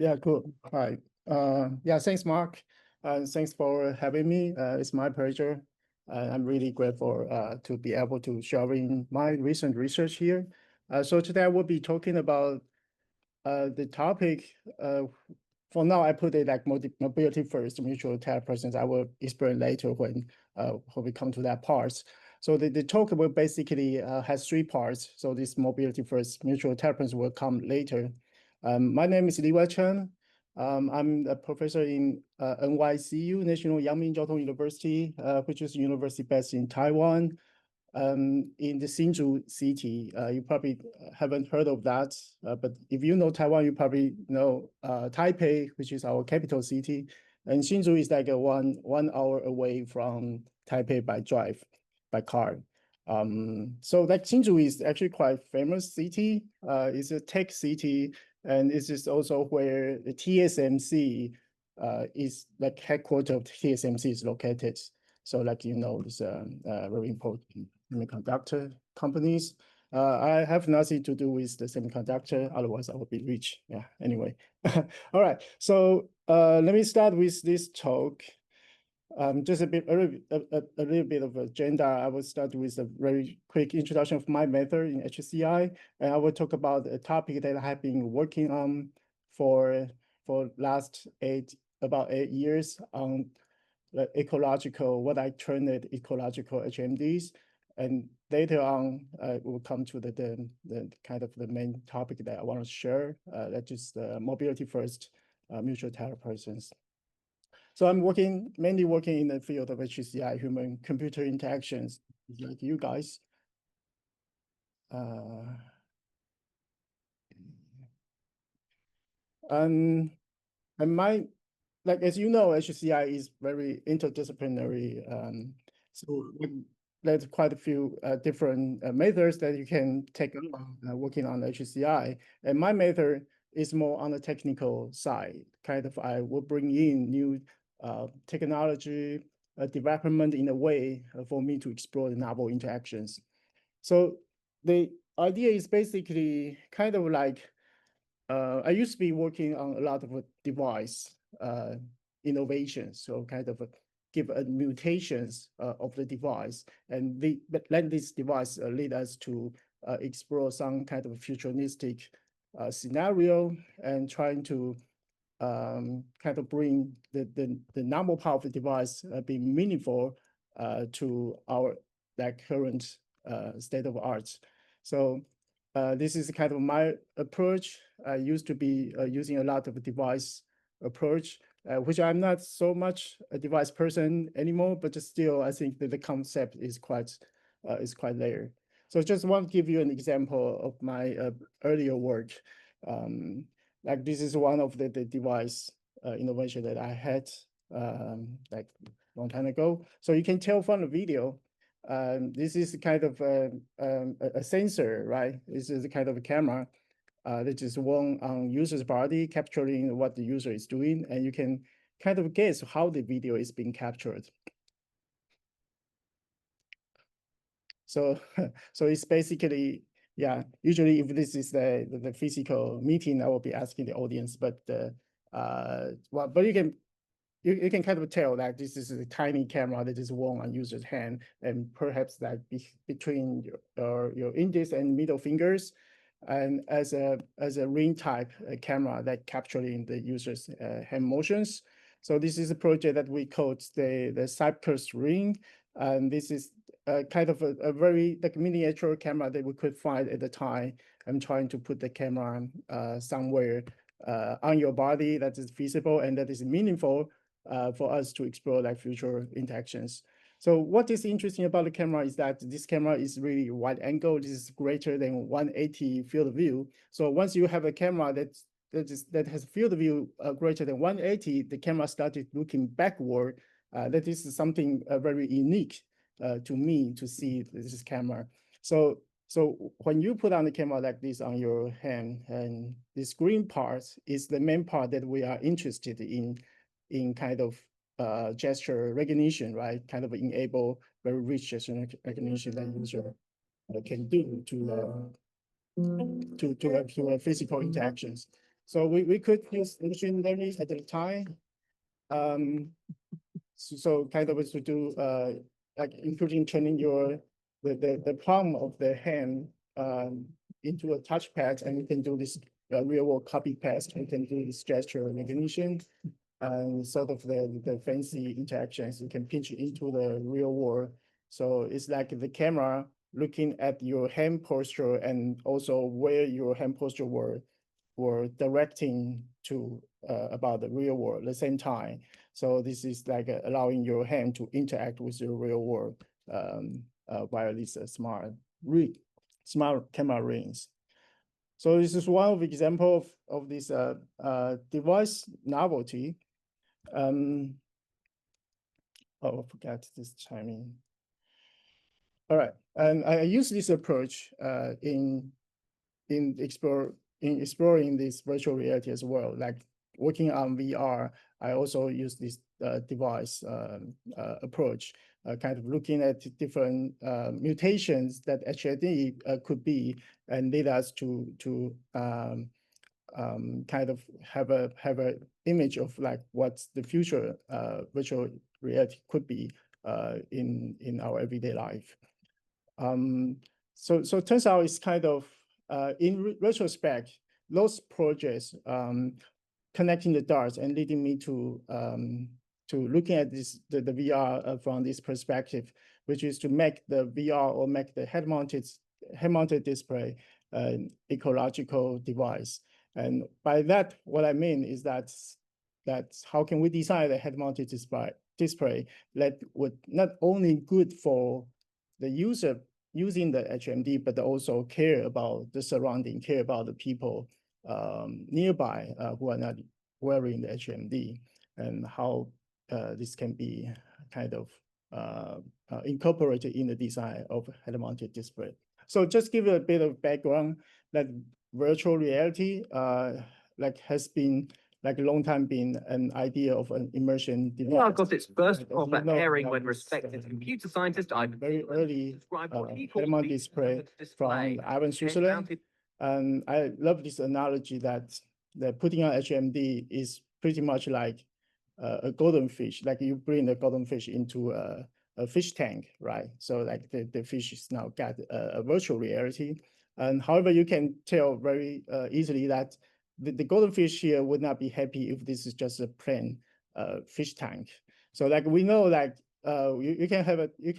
Yeah, cool. Hi. Yeah, thanks, Mark. Thanks for having me. It's my pleasure. I'm really grateful to be able to sharing my recent research here. So today I will be talking about the topic. For now, I put it like mobility first, mutual telepresence. I will explain later when we come to that part. So the talk will basically has three parts. So this mobility first, mutual telepresence will come later. My name is Liwei Chan. I'm a professor in NYCU, National Yangming Jiao Tong University, which is a university based in Taiwan, in the Hsinchu city. You probably haven't heard of that, but if you know Taiwan, you probably know Taipei, which is our capital city. And Hsinchu is like a one hour away from Taipei by car. So like Hsinchu is actually quite famous city. It's a tech city, and this is also where the TSMC is like headquarters of TSMC is located. So like, it's very important semiconductor companies. I have nothing to do with the semiconductor, otherwise I would be rich. Yeah, anyway. All right, so let me start with this talk. Just a little bit of agenda. I will start with a very quick introduction of my method in HCI, and I will talk about a topic that I have been working on for last about 8 years on the ecological, what I termed it ecological HMDs. And later on, we'll come to the kind of the main topic that I want to share, that is the mobility first mutual telepresence. So I'm mainly working in the field of HCI, human computer interactions, like you guys. And my, like, as you know, HCI is very interdisciplinary. So there's quite a few different methods that you can take on working on HCI. And my method is more on the technical side. Kind of, I will bring in new technology development in a way for me to explore the novel interactions. So the idea is basically kind of like, I used to be working on a lot of device innovations, so kind of give mutations of the device, and let this device lead us to explore some kind of futuristic scenario and trying to kind of bring the normal part of the device be meaningful to our like current state of art. So this is kind of my approach. I used to be using a lot of device approach, which I'm not so much a device person anymore, but just still, I think that the concept is quite there. So just want to give you an example of my earlier work. Like this is one of the device innovation that I had like long time ago. So you can tell from the video, this is kind of a sensor, right? This is a kind of a camera that is worn on user's body, capturing what the user is doing, and you can kind of guess how the video is being captured. So, so it's basically, yeah, usually if this is the physical meeting, I will be asking the audience, but but you can kind of tell that this is a tiny camera that is worn on user's hand, and perhaps that between your index and middle fingers, and as a ring type camera that capturing the user's hand motions. So this is a project that we called the Cypress ring, and this is kind of a very like miniature camera that we could find at the time. I'm trying to put the camera somewhere on your body that is visible and that is meaningful for us to explore like future interactions. So what is interesting about the camera is that this camera is really wide angle. This is greater than 180 field of view. So once you have a camera that has field of view greater than 180, the camera started looking backward. That is something very unique to me to see this camera. So when you put on the camera like this on your hand, and this green part is the main part that we are interested in kind of gesture recognition, right? Kind of enable very rich gesture recognition that user can do to physical interactions. So we could use machine learning at the time. So kind of to do like including turning the palm of the hand into a touchpad, and you can do this real world copy paste. You can do this gesture recognition and sort of the fancy interactions. You can pinch into the real world. So it's like the camera looking at your hand posture and also where your hand posture were directing to about the real world at the same time. So this is like allowing your hand to interact with your real world via these smart camera rings. So this is one of the example of this device novelty. Oh, I forgot this timing. All right, and I use this approach in exploring this virtual reality as well. Like working on VR, I also use this device approach, kind of looking at different mutations that HMD could be, and lead us to kind of have a image of like what the future virtual reality could be in our everyday life. So it turns out it's kind of in retrospect, those projects connecting the dots and leading me to looking at the VR from this perspective, which is to make the VR or make the head-mounted display an ecological device. And by that, what I mean is that how can we design a head-mounted display that would not only good for the user using the HMD, but also care about the surrounding, care about the people nearby who are not wearing the HMD, and how this can be kind of incorporated in the design of head-mounted display. So just give a bit of background that virtual reality has been like a long time been an idea of an immersion device. VR got its first proper airing when respected computer scientist very early head-mounted display from Ivan, Switzerland. And I love this analogy that putting on HMD is pretty much like a golden fish, like you bring a golden fish into a fish tank, right? So like the fish is now got a virtual reality. And however, you can tell very easily that the golden fish here would not be happy if this is just a plain fish tank. So like we know like you can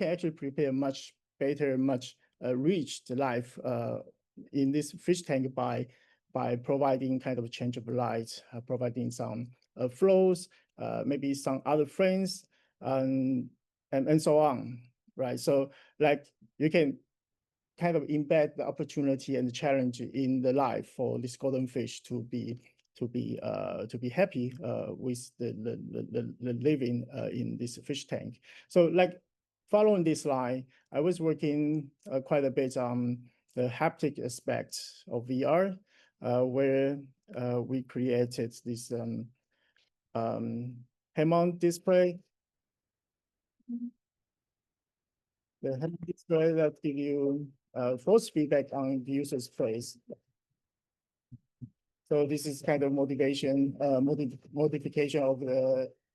actually prepare much better, much rich life in this fish tank by providing kind of change of light, providing some flows, maybe some other frames, and so on, right? So like you can kind of embed the opportunity and the challenge in the life for this golden fish to be happy with the living in this fish tank. So like following this line, I was working quite a bit on the haptic aspect of VR, where we created this head-mount display. The head-mount display that give you force feedback on the user's face. So this is kind of modification of the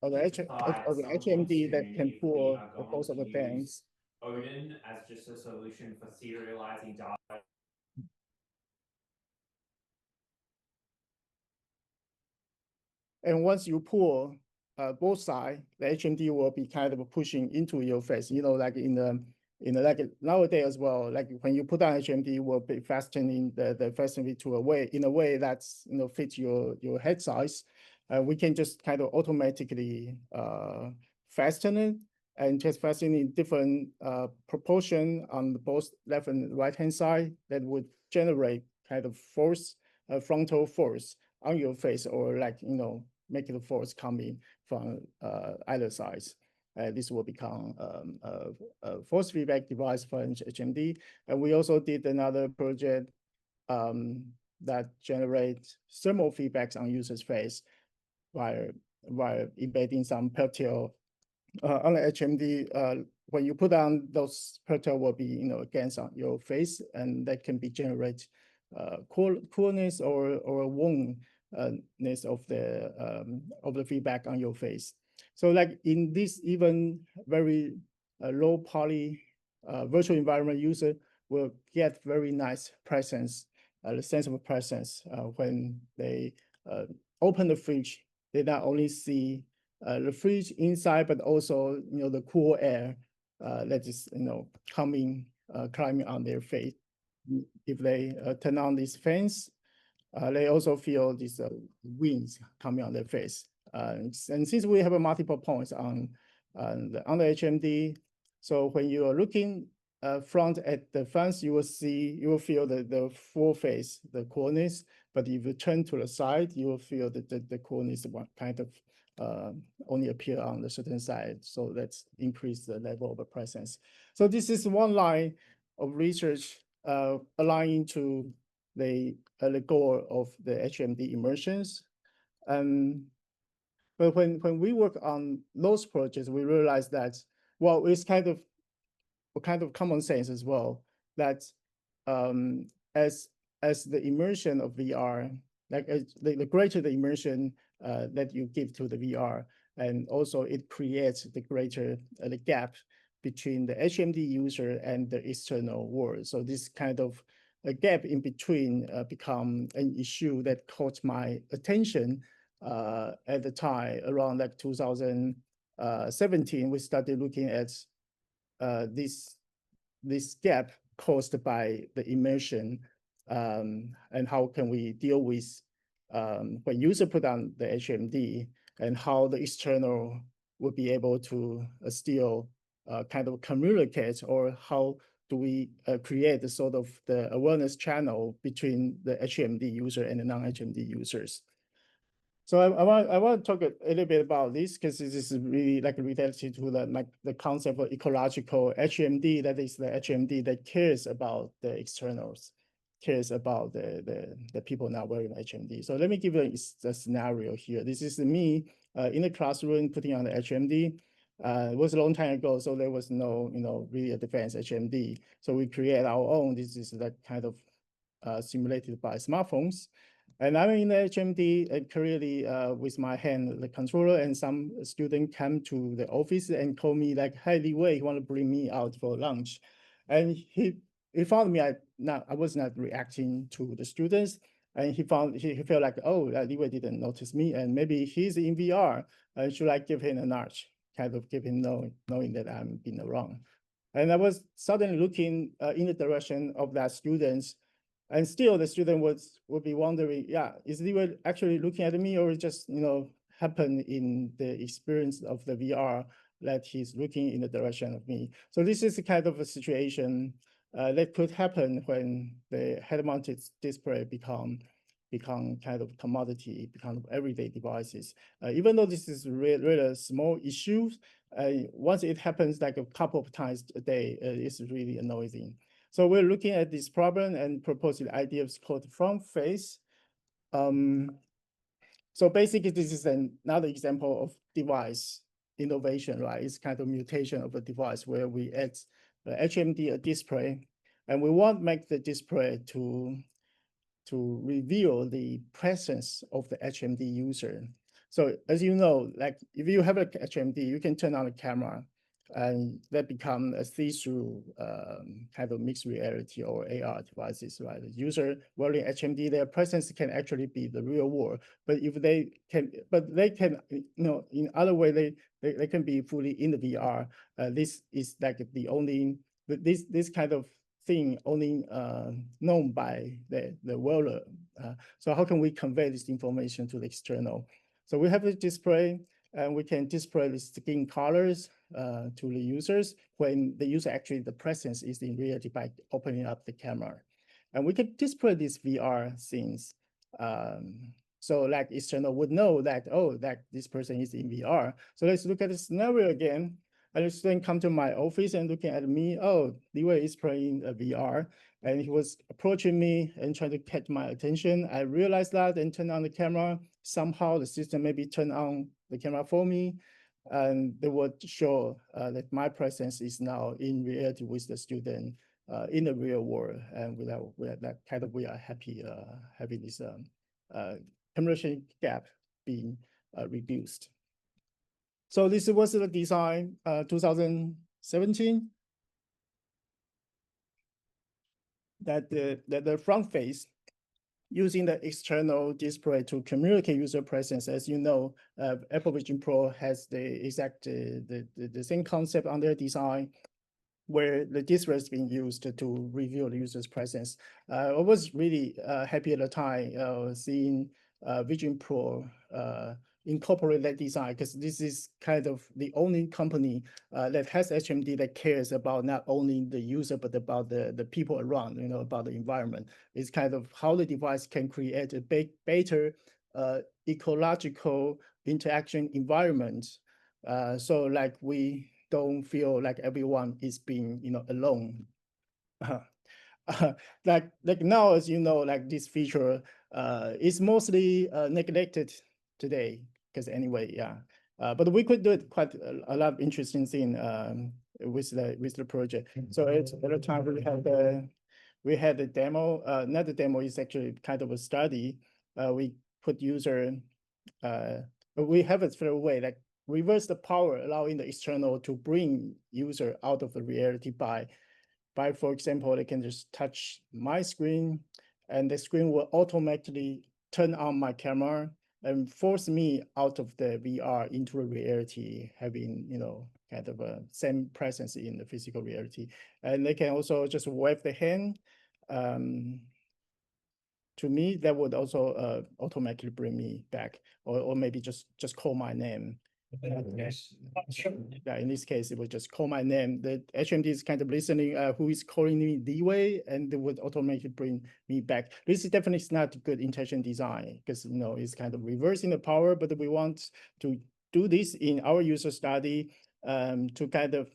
HMD that can pull the force of the bands. Odin as just a solution for serializing data. And once you pull both sides, the HMD will be kind of pushing into your face. You know, like in the like nowadays as well. Like when you put on HMD, will be fastening the fastening to in a way that's fits your head size. We can just kind of automatically fasten it and just fasten in different proportion on both left and right hand side that would generate kind of force, frontal force on your face, or like make the force coming from either sides. This will become a force feedback device for HMD. And we also did another project that generates thermal feedbacks on user's face while embedding some peptide on the HMD. When you put on those peptide will be against on your face, and that can be generate coolness or warm of the feedback on your face. So like in this even very low poly virtual environment, user will get very nice presence, the sense of presence when they open the fridge. They not only see the fridge inside, but also the cool air that is coming climbing on their face. If they turn on these fans, they also feel these winds coming on their face. And since we have multiple points on the HMD, so when you are looking front at the fans, you will feel the full face, the coolness. But if you turn to the side, you will feel that the coolness kind of only appear on the certain side. So let's increase the level of the presence. So this is one line of research aligning to the goal of the HMD immersions. But when we work on those projects, we realize that, well, it's kind of common sense as well, that as the immersion of VR, like the greater the immersion that you give to the VR, and also it creates the greater the gap between the HMD user and the external world. So this kind of a gap in between become an issue that caught my attention at the time around like 2017. We started looking at this gap caused by the immersion, and how can we deal with when user put on the HMD, and how the external will be able to still kind of communicate, or how do we create the sort of the awareness channel between the HMD user and the non-HMD users. So I want to talk a little bit about this, because this is really like related to the concept of ecological HMD. That is the HMD that cares about the externals, cares about the people not wearing HMD. So let me give you a scenario here. This is me in the classroom putting on the HMD. It was a long time ago, so there was no really advanced HMD. So we create our own. This is that kind of simulated by smartphones. And I'm in the HMD and currently with my hand, the controller, and some student come to the office and call me like, "Hey, Liwei, you want to bring me out for lunch?" And he found me, I was not reacting to the students. And he felt like, oh, Liwei didn't notice me, and maybe he's in VR. Should I give him a nudge? Kind of give him knowing that I'm being around. And I was suddenly looking in the direction of that students. And still the student would be wondering, yeah, is Liwei actually looking at me, or just, happen in the experience of the VR that he's looking in the direction of me? So this is the kind of a situation that could happen when the head-mounted display become kind of commodity, become everyday devices. Even though this is really small issues, once it happens like a couple of times a day, it's really annoying. So we're looking at this problem and proposing the idea of called front face. So basically, this is another example of device innovation, right? It's kind of mutation of a device where we add the HMD display, and we want to make the display to reveal the presence of the HMD user. So as you know, like if you have a HMD, you can turn on the camera, and that become a see-through kind of mixed reality or AR devices, right? The user wearing HMD, their presence can actually be the real world. But if they can, in other way, they can be fully in the VR. This is like the only, this kind of thing only known by the wearer. So how can we convey this information to the external? So we have a display, and we can display the skin colors to the users when the user actually, the presence is in reality by opening up the camera. And we can display these VR scenes. So like external would know that, oh, that this person is in VR. So let's look at the scenario again. And the student come to my office and looking at me, oh, Liwei is playing a VR, and he was approaching me and trying to catch my attention. I realized that and turned on the camera. Somehow the system maybe turned on the camera for me, and they would show that my presence is now in reality with the student in the real world. And with that kind of, we are happy having this communication gap being reduced. So this was the design 2017. That the front face using the external display to communicate user presence. As you know, Apple Vision Pro has the exact the same concept on their design, where the display is being used to reveal the user's presence. I was really happy at the time seeing Vision Pro incorporate that design, because this is kind of the only company that has HMD that cares about not only the user, but about the people around, about the environment. It's kind of how the device can create a better ecological interaction environment. So like we don't feel like everyone is being, alone. Like now, as you know, like this feature is mostly neglected today, because anyway, yeah. But we could do it quite a lot of interesting thing with the project. So at the time we had a demo. Not the demo, is actually kind of a study. We put user. We have it for a way like reverse the power, allowing the external to bring user out of the reality by, for example, they can just touch my screen and the screen will automatically turn on my camera and force me out of the VR into a reality, having, kind of a same presence in the physical reality. And they can also just wave the hand. To me, that would also automatically bring me back, or maybe just call my name. Yeah, in this case, it would just call my name. The HMD is kind of listening who is calling me Liwei, and it would automatically bring me back. This is definitely not good intention design, because it's kind of reversing the power, but we want to do this in our user study to kind of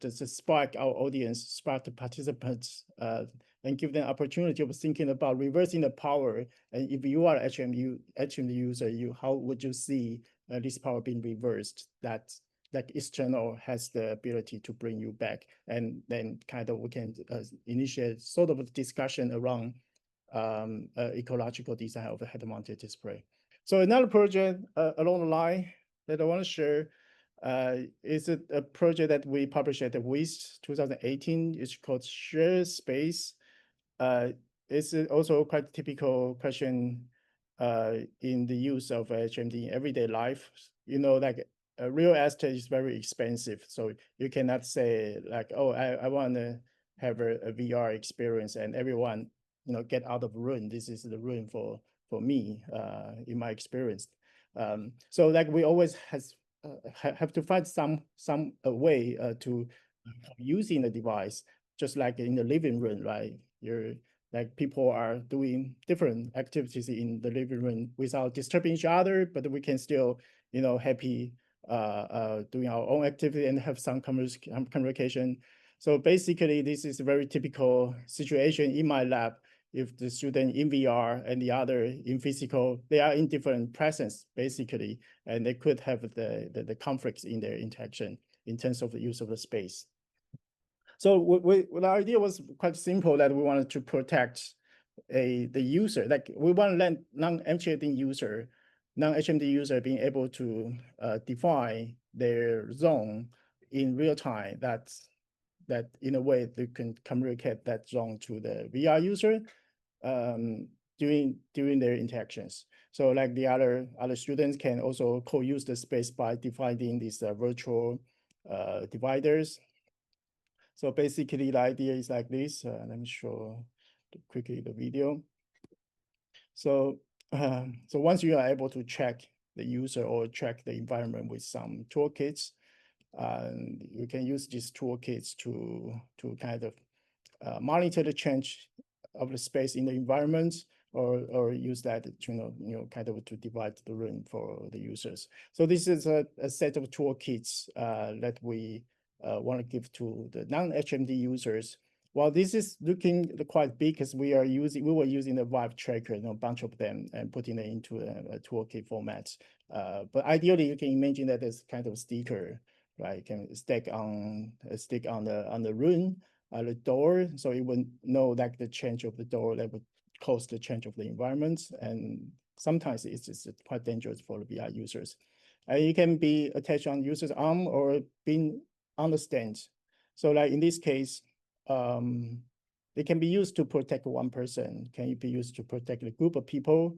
just spark our audience, spark the participants, and give them opportunity of thinking about reversing the power. And if you are HMD user, how would you see this power being reversed? That external has the ability to bring you back, and then kind of we can initiate sort of a discussion around ecological design of a head-mounted display. So another project along the line that I want to share is a project that we published at the WIS 2018. It's called Share Space. It's also quite typical question in the use of HMD in everyday life. Like a real estate is very expensive, so you cannot say like, oh, I want to have a VR experience and everyone, get out of room. This is the room for me in my experience. So like we always have to find some way to using the device, just like in the living room, right? Like people are doing different activities in the living room without disturbing each other, but we can still, happy doing our own activity and have some communication. So basically, this is a very typical situation in my lab. If the student in VR and the other in physical, they are in different presence, basically, and they could have the conflicts in their interaction in terms of the use of the space. So the idea was quite simple, that we wanted to protect the user. Like we want to let non-HMD user being able to define their zone in real time. That in a way they can communicate that zone to the VR user during their interactions. So like the other students can also co-use the space by defining these virtual dividers. So basically the idea is like this. Let me show quickly the video. So once you are able to check the user or check the environment with some toolkits, you can use these toolkits to kind of monitor the change of the space in the environment, or use that to kind of to divide the room for the users. So this is a set of toolkits that we want to give to the non-HMD users. Well, this is looking quite big, because we were using the Vive tracker, a bunch of them, and putting it into a toolkit format. But ideally, you can imagine that as kind of a sticker, right? You can stick on the room, the door, so it would know like the change of the door that would cause the change of the environment, and sometimes it's just quite dangerous for the VR users. It can be attached on user's arm or being on the stand. So like in this case, it can be used to protect one person, can be used to protect a group of people,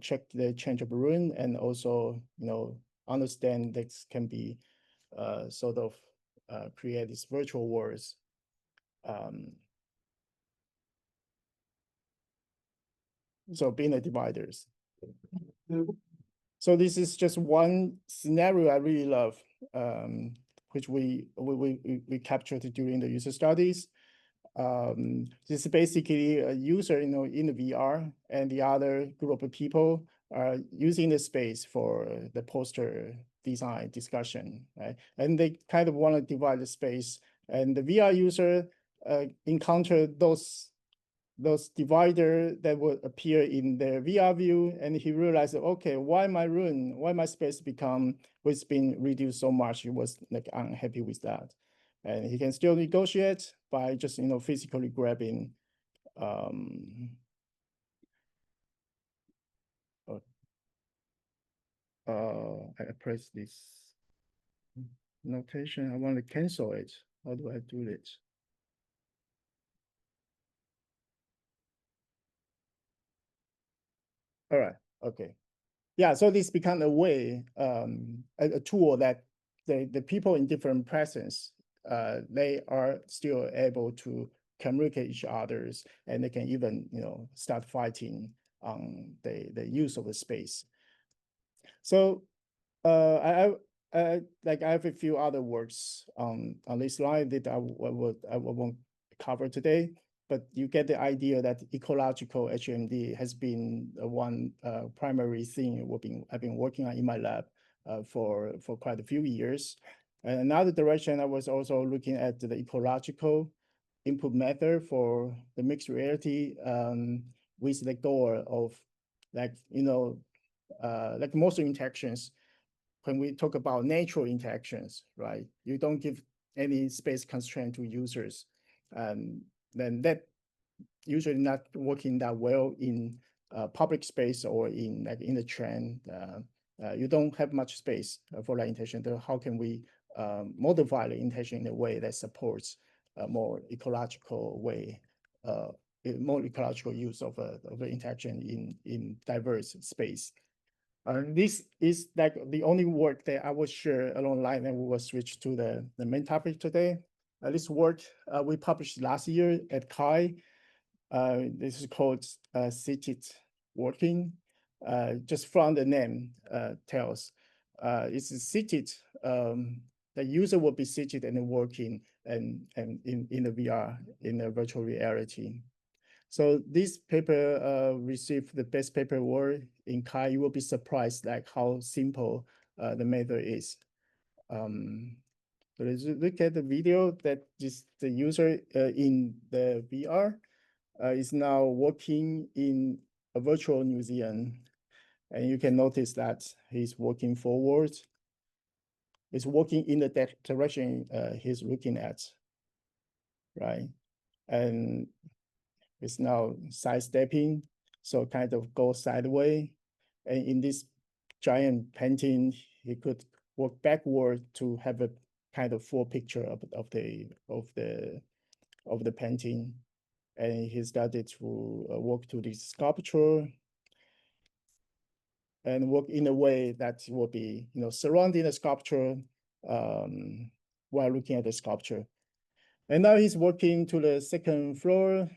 check the change of rune, and also, understand that can be sort of create these virtual worlds. So being the dividers. So this is just one scenario I really love, which we captured during the user studies. This is basically a user, in the VR, and the other group of people are using the space for the poster design discussion, right? And they kind of want to divide the space, and the VR user encounter those divider that would appear in the VR view, and he realized, okay, why my space was being reduced so much? He was like unhappy with that, and he can still negotiate by just physically grabbing. I press this notation. I want to cancel it. How do I do it? All right. Okay. Yeah. So this become a way, a tool that the people in different presence, they are still able to communicate each others, and they can even start fighting on the use of the space. So I have a few other works on this slide that I won't cover today, but you get the idea that ecological HMD has been one primary thing I've been working on in my lab for quite a few years. And another direction, I was also looking at the ecological input method for the mixed reality, with the goal of like most interactions. When we talk about natural interactions, right? You don't give any space constraint to users, then that usually not working that well in public space or in the train. You don't have much space for that interaction. So how can we modify the interaction in a way that supports a more ecological way, more ecological use of the interaction in diverse space? This is like the only work that I will share along line, and we will switch to the main topic today. This work we published last year at CHI. This is called seated working. Just from the name tells, it's seated. The user will be seated and working and in the VR, in the virtual reality. So this paper received the best paper award in CHI. You will be surprised like how simple the method is. So let's look at the video that the user in the VR is now working in a virtual museum. And you can notice that he's walking forward. He's walking in the direction he's looking at, right? And it's now sidestepping, so kind of go sideways. And in this giant painting, he could work backward to have a kind of full picture of the painting. And he started to walk to this sculpture and work in a way that will be, surrounding the sculpture while looking at the sculpture. And now he's walking to the second floor,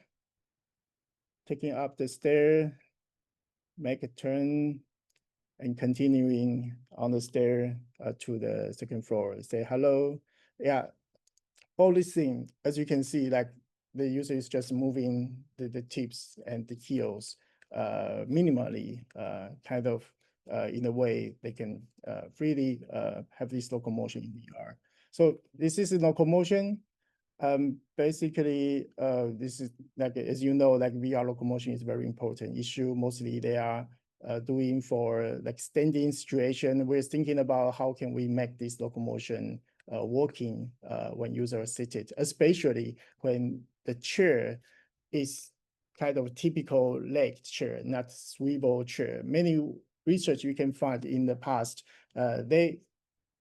taking up the stair, make a turn, and continuing on the stair to the second floor. Say hello. Yeah, all these things, as you can see, like the user is just moving the tips and the heels minimally, kind of in a way they can freely have this locomotion in VR. So this is a locomotion. Basically, this is like, as you know, like VR locomotion is a very important issue. Mostly they are doing for like standing situation. We're thinking about how can we make this locomotion working when users are seated, especially when the chair is kind of typical leg chair, not swivel chair. Many research you can find in the past, they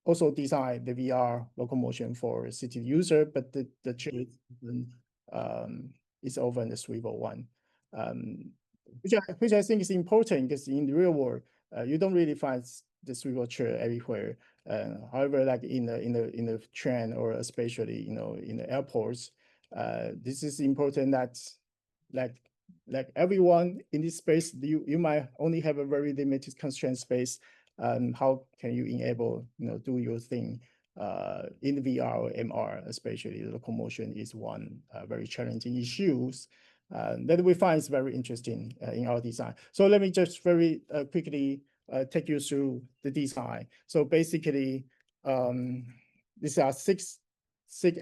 also design the VR locomotion for city user, but the chair is often the swivel one, which I think is important because in the real world, you don't really find the swivel chair everywhere. However, like in the train or especially in the airports, this is important that like everyone in this space, you might only have a very limited constraint space. How can you enable do your thing in VR or MR, especially the locomotion is one very challenging issues that we find is very interesting in our design. So let me just very quickly take you through the design. So basically, these are six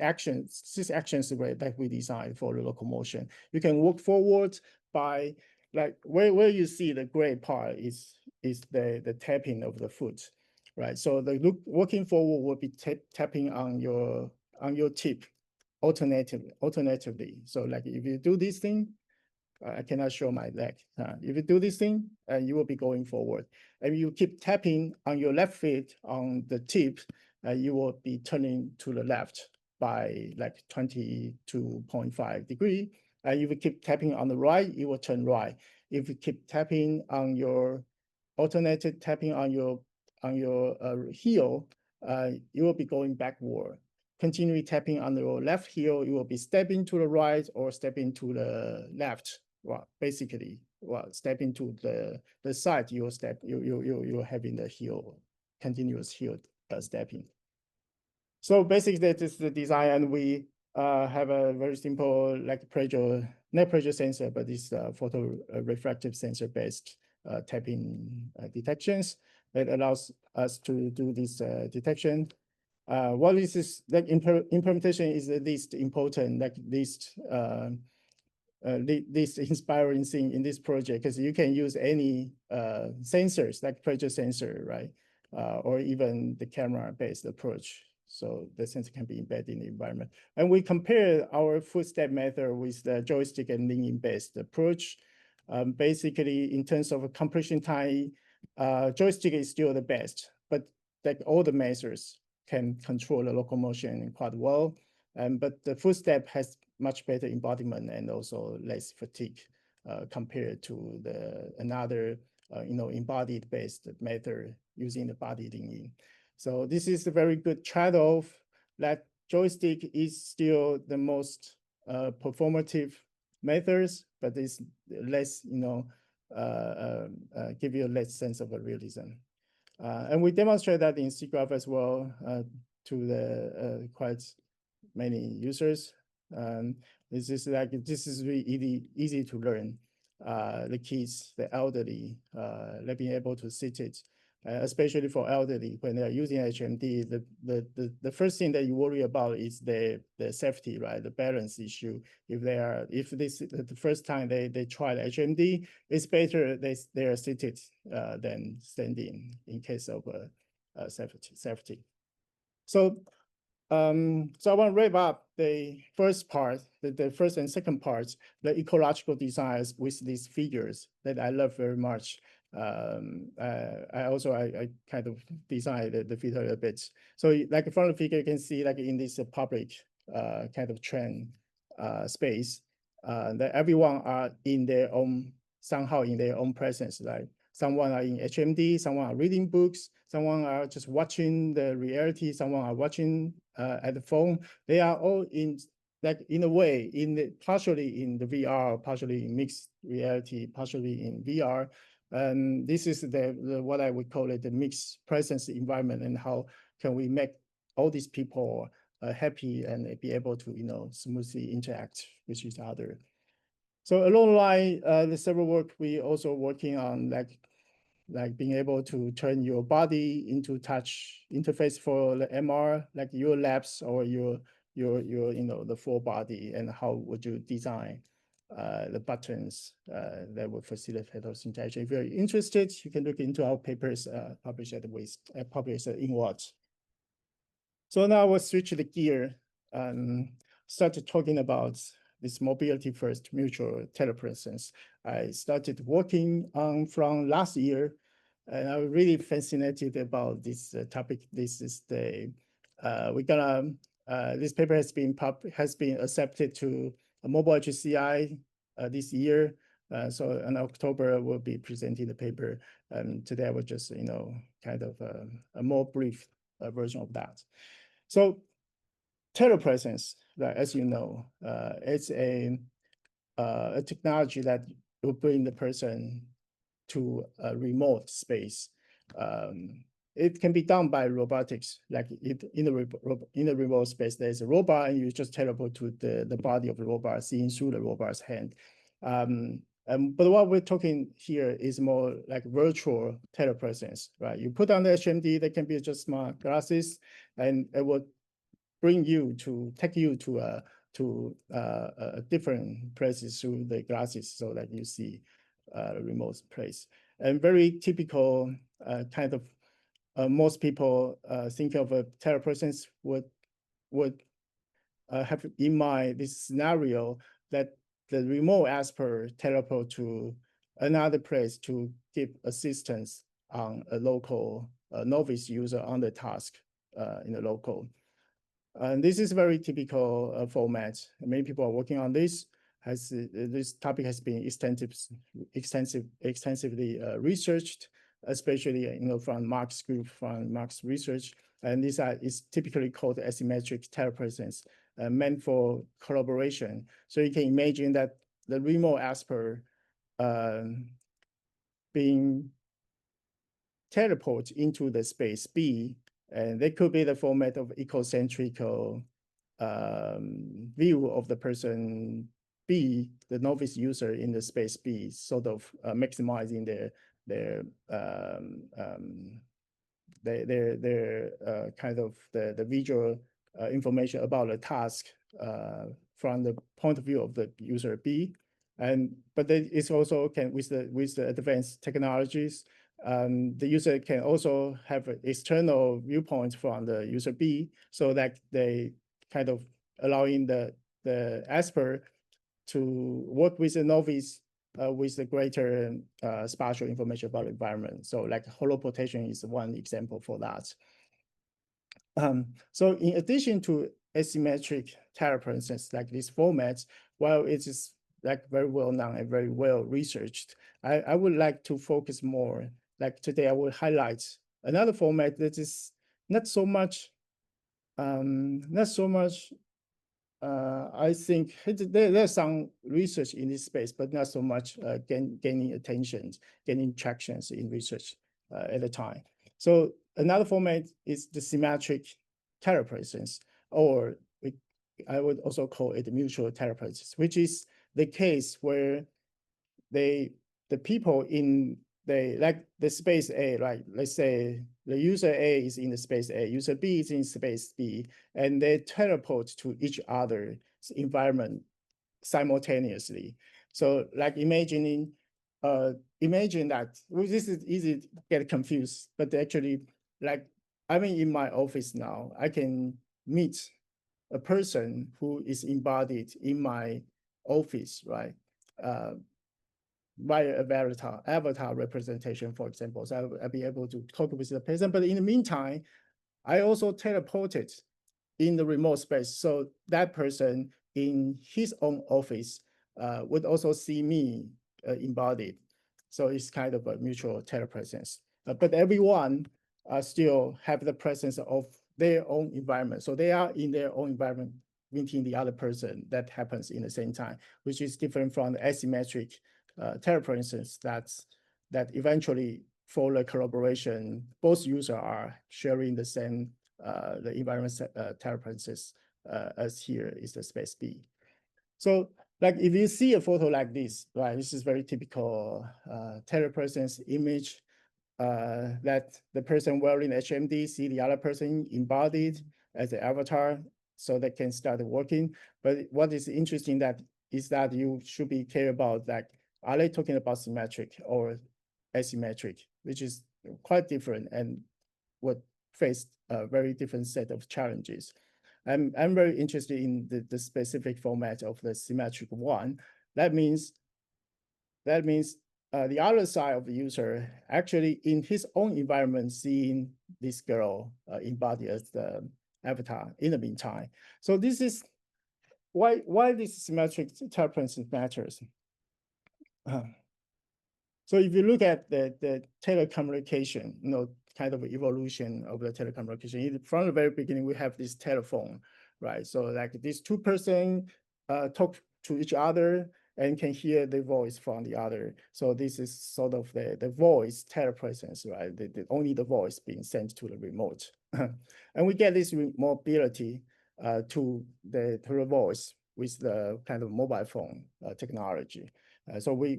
actions that we designed for the locomotion. You can walk forward by like where you see the gray part is the tapping of the foot, right? So the walking forward will be tapping on your tip alternatively. So like if you do this thing, I cannot show my leg. If you do this thing, you will be going forward. And you keep tapping on your left foot on the tip, you will be turning to the left by like 22.5 degree. If you keep tapping on the right, you will turn right. If you keep tapping on your alternated tapping on your heel, you will be going backward. Continually tapping on your left heel, you will be stepping to the right or stepping to the left. Well, basically, stepping to the side, you're having the heel, continuous heel stepping. So basically, that is the design, and we have a very simple like pressure, not pressure sensor, but this photo refractive sensor based tapping detections that allows us to do this detection. What is this like implementation is the least important, like least this inspiring thing in this project, because you can use any sensors like pressure sensor, right? Or even the camera-based approach. So the sensor can be embedded in the environment. And we compare our footstep method with the joystick and leaning-based approach. Basically, in terms of compression time, joystick is still the best, but like all the methods can control the locomotion quite well. But the footstep has much better embodiment and also less fatigue compared to another embodied based method using the body leaning. So this is a very good trade-off. That joystick is still the most performative methods, but it's less give you a less sense of a realism. And we demonstrate that in SIGGRAPH as well to the quite many users. This is really easy to learn. The kids, the elderly, they'll be able to sit it, especially for elderly when they're using HMD. The first thing that you worry about is the safety, right? The balance issue. If this the first time they try the HMD, it's better they are seated than standing in case of safety. So so I want to wrap up the first part, the first and second parts, the ecological designs with these figures that I love very much. I kind of designed the figure a bit. So like from the figure, you can see like in this public kind of train space, that everyone are in their own, somehow in their own presence, like someone are in HMD, someone are reading books, someone are just watching the reality, someone are watching at the phone. They are all in, like in a way, partially in the VR, partially in mixed reality, partially in VR. And this is what I would call it, the mixed presence environment, and how can we make all these people happy and be able to smoothly interact with each other. So along the line, the several work we also working on like being able to turn your body into touch interface for the MR, like your labs or your the full body, and how would you design the buttons that will facilitate those interactions. If you're interested, you can look into our papers published in Watts. So now we'll switch the gear and start talking about this mobility first mutual telepresence. I started working on from last year, and I'm really fascinated about this topic. This is the this paper has been accepted to a mobile HCI this year. So in October, we'll be presenting the paper. Today I will just, kind of a more brief version of that. So telepresence, as you know, it's a technology that will bring the person to a remote space. It can be done by robotics, like in the remote space, there's a robot and you just teleport to the body of the robot, seeing through the robot's hand. But what we're talking here is more like virtual telepresence, right? You put on the HMD, they can be just smart glasses, and it will take you to different places through the glasses so that you see a remote place. And very typical kind of most people think of a telepresence would have in mind this scenario that the remote expert teleport to another place to give assistance on a local novice user on the task in the local. And this is very typical format. Many people are working on this. This topic has been extensively researched, especially from Mark's group, from Mark's research. And this is typically called asymmetric telepresence, meant for collaboration. So you can imagine that the remote expert being teleported into the space B, and they could be the format of ecocentric view of the person B, the novice user in the space B, sort of maximizing their kind of the visual information about the task from the point of view of the user B. But it's also with the advanced technologies, the user can also have external viewpoints from the user B, so that they kind of allowing the expert to work with the novice with the greater spatial information about the environment. So like holoportation is one example for that. So in addition to asymmetric telepresence, like this format, while it is like very well known and very well researched, I would like to focus more. Like today, I will highlight another format that is not so much. I think there's some research in this space, but not so much gaining attention, gaining tractions in research at the time. So another format is the symmetric telepresence, or I would also call it mutual telepresence, which is the case where the people in the space A, right? Let's say the user A is in the space A, user B is in space B, and they teleport to each other's environment simultaneously. So like imagine that, well, this is easy to get confused, but actually, like I'm in my office now, I can meet a person who is embodied in my office, right? Via avatar representation, for example. So I'll be able to talk with the person. But in the meantime, I also teleported in the remote space. So that person in his own office would also see me embodied. So it's kind of a mutual telepresence. But everyone still have the presence of their own environment. So they are in their own environment meeting the other person that happens in the same time, which is different from the asymmetric telepresence that eventually for the collaboration, both users are sharing the same the environment telepresence as here is the space B. So like if you see a photo like this, right, this is very typical telepresence image that the person wearing HMD see the other person embodied as the avatar, so they can start working. But what is interesting is that you should be clear about that. Are they talking about symmetric or asymmetric, which is quite different and would face a very different set of challenges. I'm very interested in the specific format of the symmetric one. That means the other side of the user actually in his own environment seeing this girl embodied as the avatar in the meantime. So this is why this symmetric telepresence matters. So if you look at the telecommunication, kind of evolution of the telecommunication, from the very beginning, we have this telephone, right? So like these two person talk to each other and can hear the voice from the other. So this is sort of the voice telepresence, right? Only the voice being sent to the remote. And we get this mobility to the voice with the kind of mobile phone technology. So we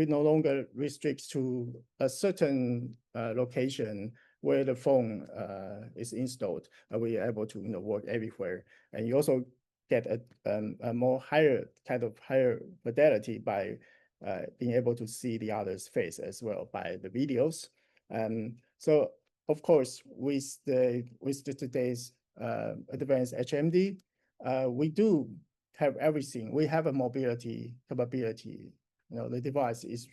no longer restrict to a certain location where the phone is installed. We are able to work everywhere, and you also get a more higher fidelity by being able to see the other's face as well by the videos. So of course, with today's advanced HMD, we do have everything. We have a mobility capability. The device is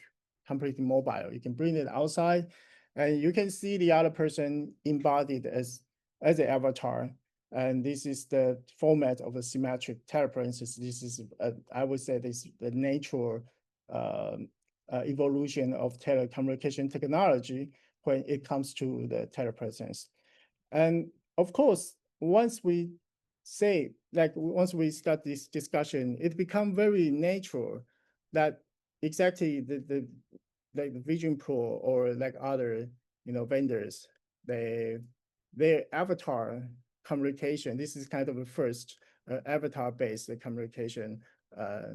completely mobile. You can bring it outside, and you can see the other person embodied as an avatar. And this is the format of a symmetric telepresence. This is, I would say, this is the natural evolution of telecommunication technology when it comes to the telepresence. And of course, once we start this discussion, it becomes very natural that exactly the Vision Pro or like other vendors, their avatar communication. This is kind of the first avatar-based communication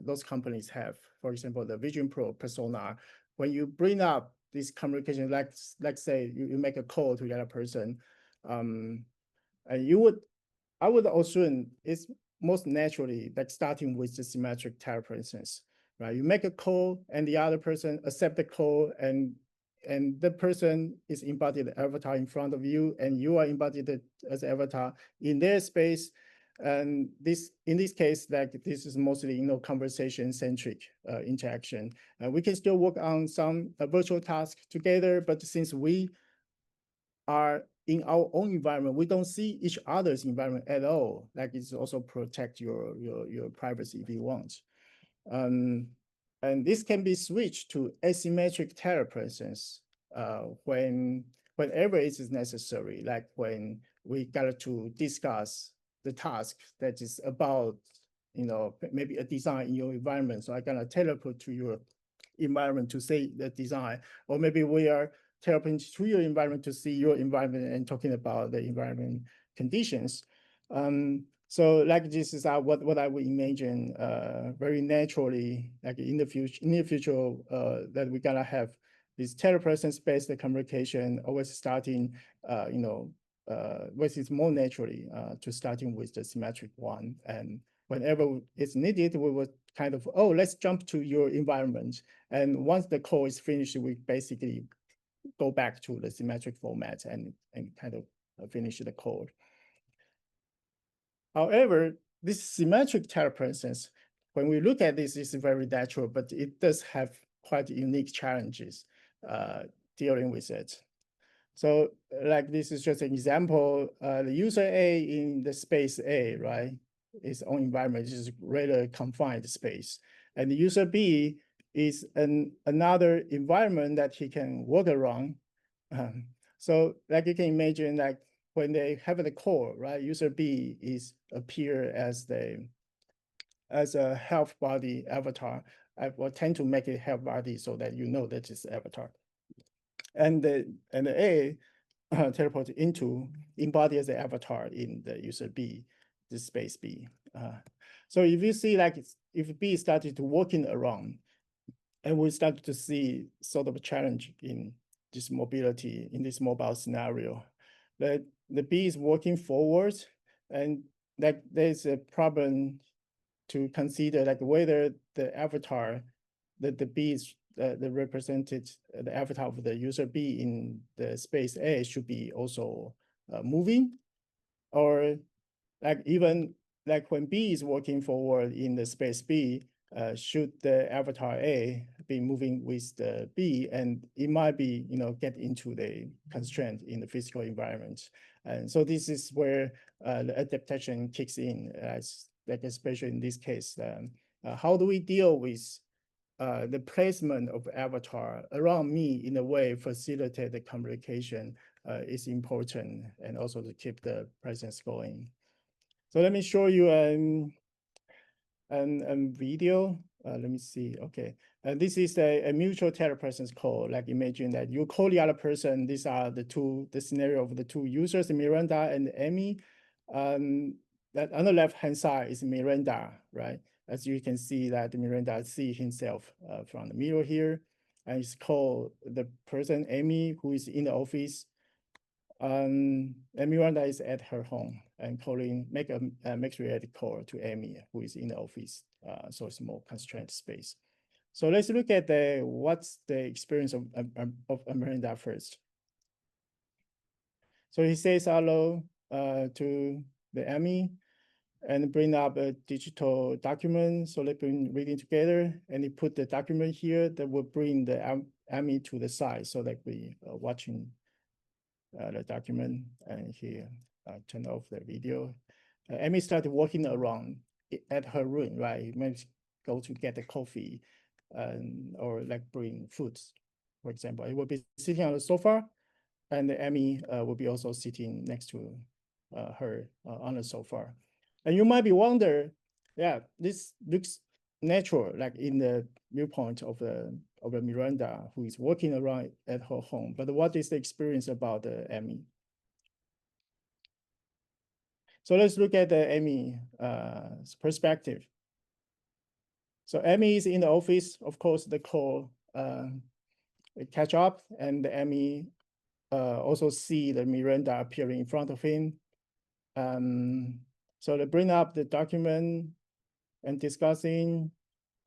those companies have. For example, the Vision Pro persona. When you bring up this communication, like say you make a call to the other person, and I would assume it's most naturally like starting with the symmetric telepresence, right? You make a call and the other person accept the call, and the person is embodied avatar in front of you, and you are embodied as avatar in their space. And in this case, like this is mostly conversation centric interaction. We can still work on some virtual tasks together, but since we are in our own environment, we don't see each other's environment at all. Like it's also protect your privacy if you want. And this can be switched to asymmetric telepresence whenever it is necessary, like when we got to discuss the task that is about, maybe a design in your environment. So I gonna teleport to your environment to say the design, or maybe we are teleporting to your environment to see your environment and talking about the environment conditions. So like this is what I would imagine very naturally, like in the future that we're gonna have this telepresence-based communication always starting, with it more naturally to starting with the symmetric one. And whenever it's needed, we would kind of, let's jump to your environment. And once the call is finished, we basically go back to the symmetric format and kind of finish the code. However, this symmetric telepresence, when we look at this, is very natural, but it does have quite unique challenges dealing with it. So like this is just an example, the user A in the space A, right? Its own environment is rather confined space. And the user B is another environment that he can walk around. So like you can imagine, like when they have the call, right? User B is appear as a health body avatar. I will tend to make it health body so that that it's avatar. And the A teleport into embody as an avatar in the user B, the space B. So if you see like if B started to walking around, and we started to see sort of a challenge in this mobility in this mobile scenario, that the B is walking forwards, and like there's a problem to consider like whether the avatar, the B is the represented the avatar of the user B in the space A should be also moving, or like even like when B is walking forward in the space B, should the avatar A be moving with the B, and it might be, get into the constraint in the physical environment. And so this is where the adaptation kicks in, as like especially in this case. How do we deal with the placement of avatar around me in a way facilitate the communication is important, and also to keep the presence going. So let me show you a video. Let me see. Okay. This is a mutual telepresence call. Like imagine that you call the other person. These are the scenario of the two users, Miranda and Amy. That on the left-hand side is Miranda, right? As you can see that Miranda see himself from the mirror here. And it's called the person, Amy, who is in the office. And Miranda is at her home and make a mixed reality call to Amy, who is in the office. So it's more constrained space. So let's look at what's the experience of Miranda first. So he says hello to the Amy and bring up a digital document. So they've been reading together, and he put the document here that will bring the Amy to the side so that we watching the document, and he turned off the video. Amy started walking around at her room, right? Maybe go to get a coffee or like bring foods, for example. It will be sitting on the sofa, and Amy will be also sitting next to her on the sofa. And you might be wonder, yeah, this looks natural, like in the viewpoint of the Miranda, who is walking around at her home. But what is the experience about Amy? So let's look at the Amy perspective. So Amy is in the office. Of course, the call catch up, and Amy also see the Miranda appearing in front of him. So they bring up the document and discussing,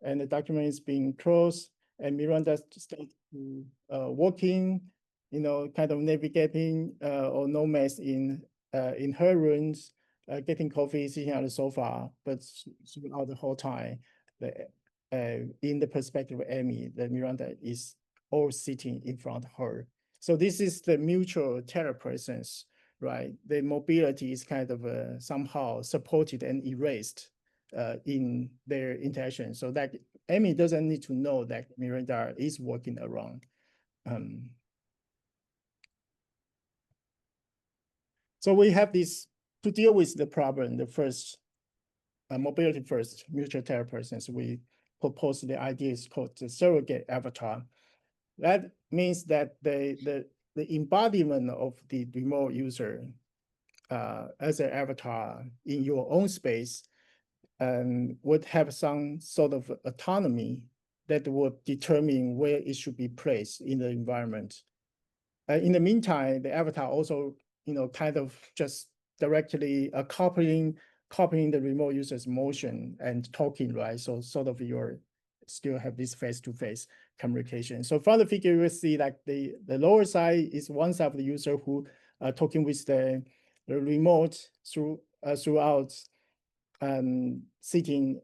and the document is being closed, and Miranda starts walking, kind of navigating or nomads in her rooms, getting coffee, sitting on the sofa, but throughout the whole time, in the perspective of Amy, the Miranda is all sitting in front of her. So this is the mutual telepresence, right? The mobility is kind of somehow supported and erased in their interaction. So that Amy doesn't need to know that Miranda is walking around. So we have this to deal with the problem, the first mobility first, mutual telepresence. We propose the idea is called the surrogate avatar. That means that the embodiment of the remote user as an avatar in your own space would have some sort of autonomy that would determine where it should be placed in the environment. In the meantime, the avatar also, kind of just directly copying the remote user's motion and talking, right? So sort of your still have this face-to-face communication. So from the figure, you will see like the lower side is one side of the user who talking with the remote throughout sitting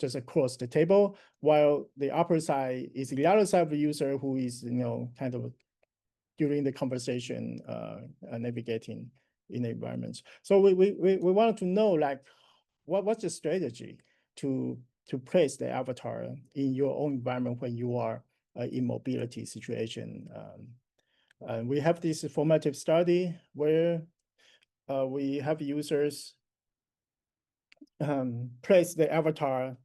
just across the table, while the upper side is the other side of the user who is, kind of during the conversation navigating in the environment. So we wanted to know like what's the strategy to place the avatar in your own environment when you are in mobility situation. We have this formative study where we have users place the avatar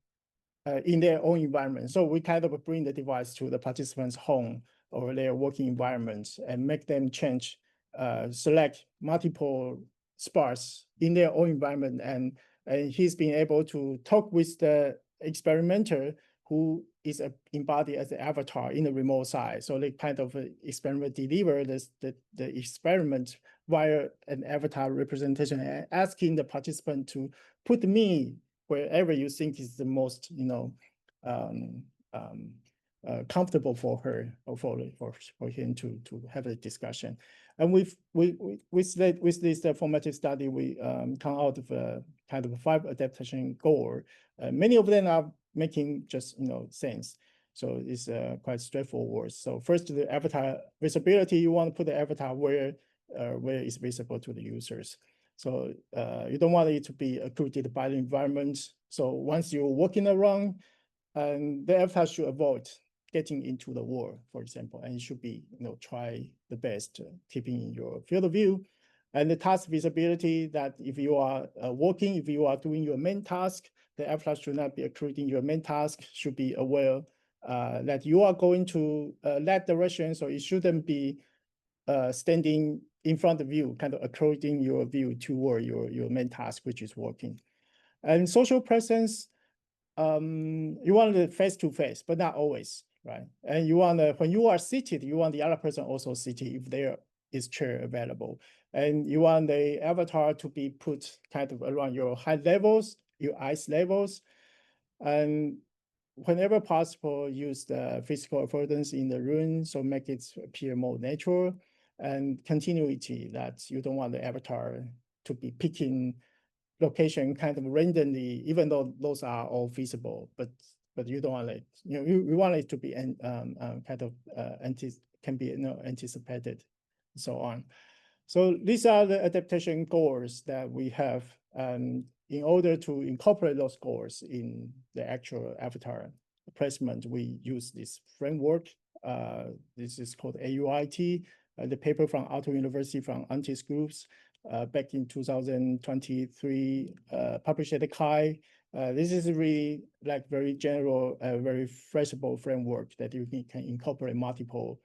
in their own environment. So we kind of bring the device to the participant's home or their working environment and make them change, select multiple spots in their own environment. And he's been able to talk with the experimenter who is embodied as the avatar in the remote side. So they kind of experiment deliver the experiment via an avatar representation, asking the participant to put me wherever you think is the most, comfortable for her or for him to have a discussion. And with this formative study, we come out of kind of 5 adaptation goal. Many of them are making just sense. So it's quite straightforward. So first, the avatar visibility. You want to put the avatar where it's visible to the users. So you don't want it to be occluded by the environment. So once you're walking around, the avatar should avoid getting into the wall, for example, and you should be, try the best keeping in your field of view. And the task visibility, that if you are walking, if you are doing your main task, the avatar should not be occluding your main task, should be aware that you are going to that direction, so it shouldn't be standing in front of you, kind of occluding your view toward your main task, which is walking. And social presence, you want the face-to-face, but not always, right? And you want when you are seated, you want the other person also seated if there is chair available. And you want the avatar to be put kind of around your height levels, your eyes levels. And whenever possible, use the physical affordance in the room, so make it appear more natural. And continuity, that you don't want the avatar to be picking location kind of randomly, even though those are all feasible, but you don't want it, you want it to be kind of can be anticipated, and so on. So these are the adaptation goals that we have. In order to incorporate those goals in the actual avatar placement, we use this framework. This is called AUIT, the paper from Aalto University from Antis groups back in 2023, published at CHI. This is really like very general, very flexible framework that you can incorporate multiple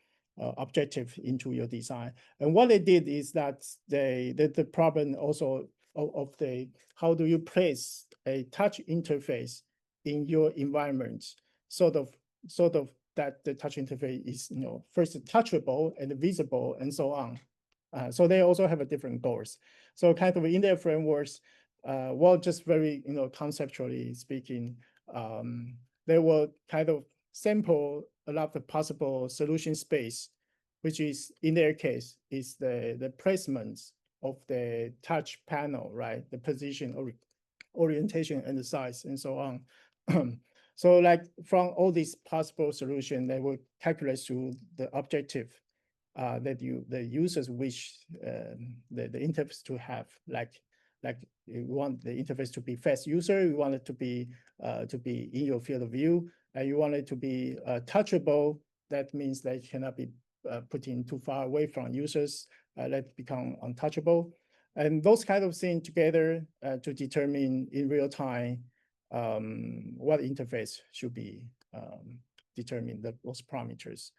objectives into your design. And what they did is that the problem also of the how do you place a touch interface in your environment, sort of that the touch interface is first touchable and visible and so on. So they also have a different goals. So kind of in their frameworks, well, just very conceptually speaking, they will kind of sample a lot of possible solution space, which is in their case is the placement of the touch panel, right? The position or orientation and the size and so on. So like from all these possible solutions, they will calculate through the objective that the users wish the interface to have, like you want the interface to be fast user, you want it to be in your field of view, and you want it to be touchable. That means that it cannot be put in too far away from users, that become untouchable. And those kind of things together to determine in real time what interface should be determined, those parameters.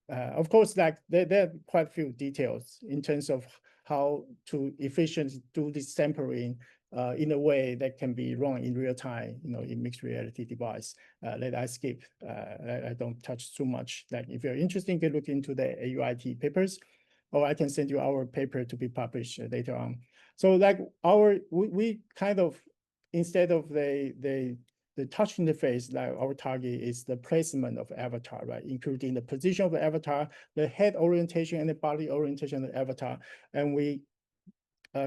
Of course, like there are quite a few details in terms of how to efficiently do this sampling in a way that can be run in real time, in mixed reality device. That I skip. I don't touch too much. Like if you're interested, you can look into the AUIT papers, or I can send you our paper to be published later on. So like we kind of, instead of the touch interface, like our target is the placement of avatar, right? Including the position of the avatar, the head orientation and the body orientation of the avatar. And we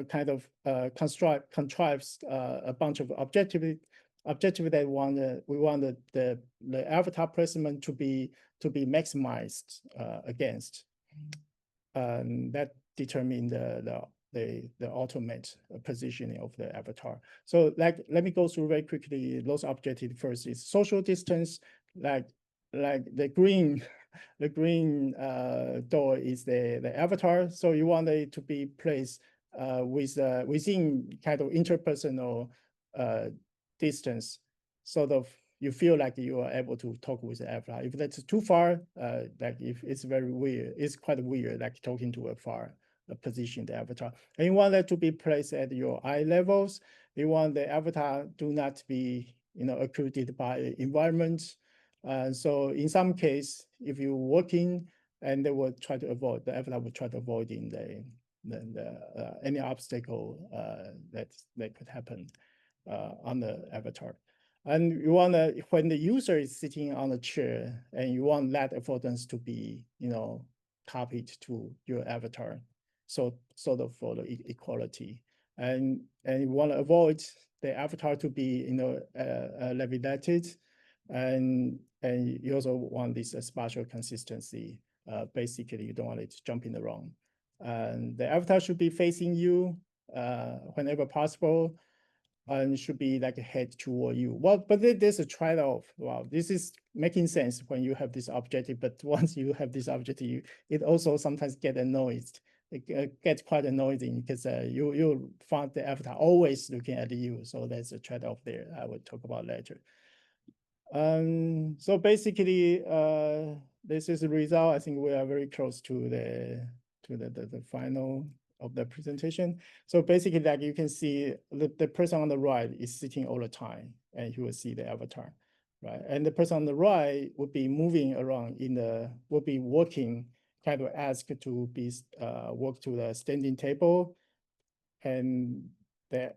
kind of contrives a bunch of objective that we want the avatar placement to be maximized against. That determine the ultimate positioning of the avatar. So like, let me go through very quickly those objectives. First is social distance, like the green, the green door is the avatar. So you want it to be placed within kind of interpersonal distance, sort of you feel like you are able to talk with the avatar. If that's too far, like if it's very weird, it's quite weird, like talking to a far position, the avatar. And you want that to be placed at your eye levels. You want the avatar do not be, occluded by environment. So in some case, if you're working, and they will try to avoid, the avatar will try to avoid in any obstacle that could happen on the avatar. And you want to, when the user is sitting on the chair and you want that affordance to be, copied to your avatar. So sort of for the equality. And you want to avoid the avatar to be, levitated. And you also want this spatial consistency. Basically, you don't want it to jump in the wrong. And the avatar should be facing you whenever possible, and should be like a head toward you. Well, but there's a trade-off. Wow, this is making sense when you have this objective, but once you have this objective, it also sometimes get annoyed. It gets quite annoying because you find the avatar always looking at you. So there's a trade-off there. I will talk about later. So basically, this is the result. I think we are very close to the final of the presentation. So basically, like you can see, the person on the right is sitting all the time, and you will see the avatar, right? And the person on the right would be moving around would be walking, kind of asked to be walk to the standing table, and the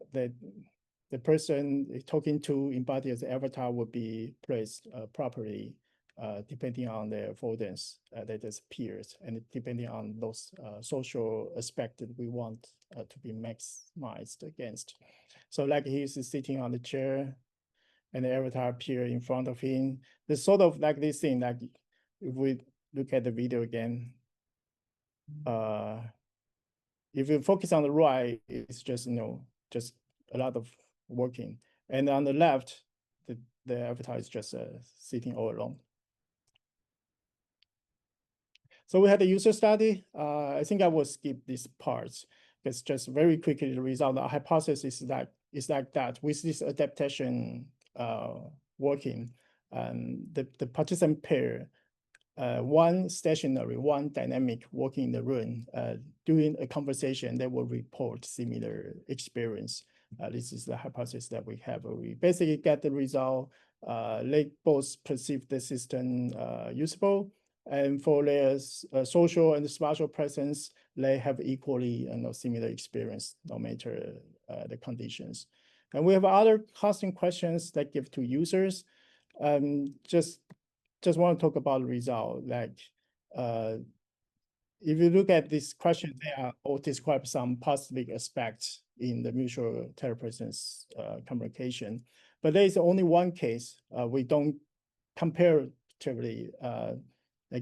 person talking to embody as avatar would be placed properly, depending on the affordance that is appears, and depending on those social aspects that we want to be maximized against. So like he's sitting on the chair and the avatar appear in front of him. It's sort of like this thing, like if we look at the video again, if you focus on the right, it's just, just a lot of working. And on the left, the avatar is just sitting all alone. So we had a user study. I think I will skip this part because just very quickly the result, the hypothesis is like that with this adaptation working, the participant pair, one stationary, one dynamic walking in the room, during a conversation, they will report similar experience. This is the hypothesis that we have. We basically get the result, they both perceive the system usable, and for their social and spatial presence, they have equally similar experience, no matter the conditions. And we have other custom questions that give to users. Just want to talk about the result. Like, if you look at this question, they are all describe some positive aspects in the mutual telepresence communication. But there is only one case we don't comparatively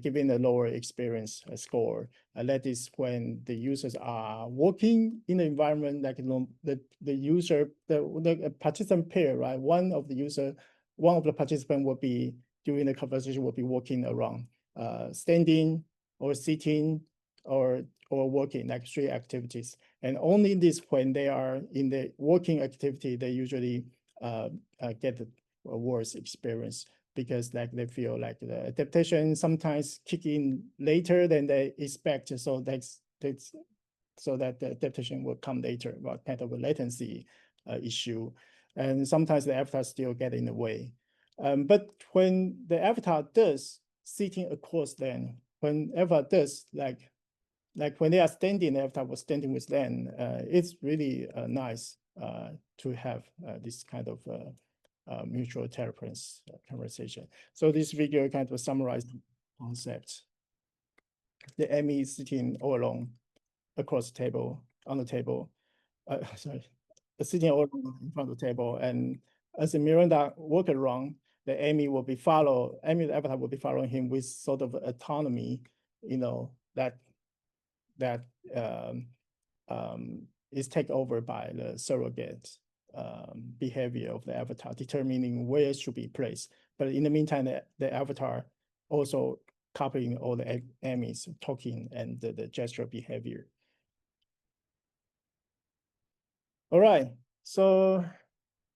giving a lower experience score. That is when the users are working in an environment like the participant pair, right? One of the participant will be during the conversation will be walking around, standing or sitting or working, like 3 activities. And only this when they are in the working activity, they usually get a worse experience, because like they feel like the adaptation sometimes kick in later than they expect. So so that the adaptation will come later, about kind of a latency issue. And sometimes the avatar still get in the way. But when the avatar does sitting across them, when avatar does like when they are standing, the avatar was standing with them, it's really nice to have this kind of mutual telepresence conversation. So this video kind of summarizes the concept. The Amy is sitting all alone across the table, on the table, sitting all alone in front of the table. And as the Miranda walk around, the Amy the avatar will be following him with sort of autonomy, that is taken over by the surrogate behavior of the avatar, determining where it should be placed. But in the meantime, the avatar also copying all the Amy's talking and the gesture behavior. All right, so